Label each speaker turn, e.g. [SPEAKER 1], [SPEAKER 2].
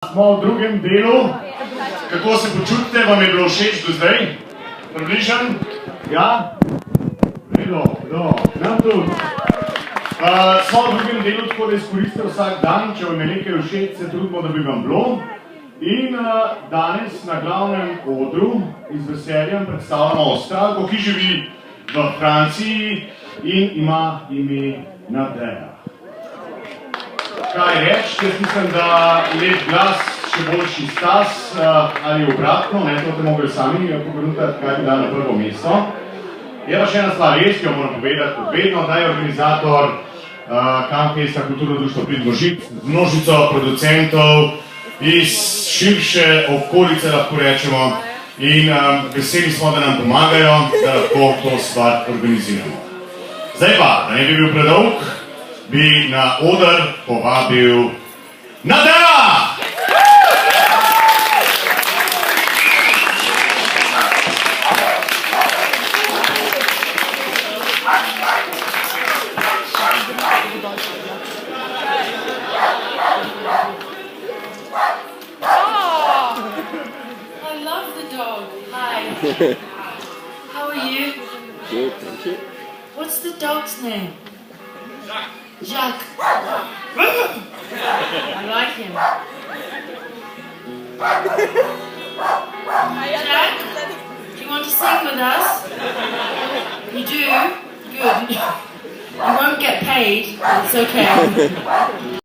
[SPEAKER 1] Smo v drugem delu. Kako se počutite? Vam je bilo všeč do zdaj? Približan? Ja? Redo, nam tudi. Smo v drugem delu, tako da izkoristite vsak dan, če vam je nekaj všeč, se trudimo, da bi vam bilo. In danes na glavnem odru z veseljem predstavljamo Avstralko, ki živi v Franciji in ima ime Nadeja. Kaj reči, jaz mislim, da lep glas, še boljši stas, ali obratno, ne, to te mogli sami pogledati, kaj bi dali na prvo mesto. Je pa še ena stvar res, ki jo moram povedati, kot vedno, da je organizator Campfesta Kulturno društvo Pridmožit, z množico producentov iz širše okolice, lahko rečemo, in veseli smo, da nam pomagajo, da lahko to stvar organiziramo. Zdaj pa, da ne bi bil predolg, bi na oder povabil Nadeja!
[SPEAKER 2] I love the dog. Hi. How are you?
[SPEAKER 3] Good, thank you.
[SPEAKER 2] What's the dog's name? Jacques. I like him. Jack, do you want to sing with us? You do? Good. You won't get paid, but it's okay.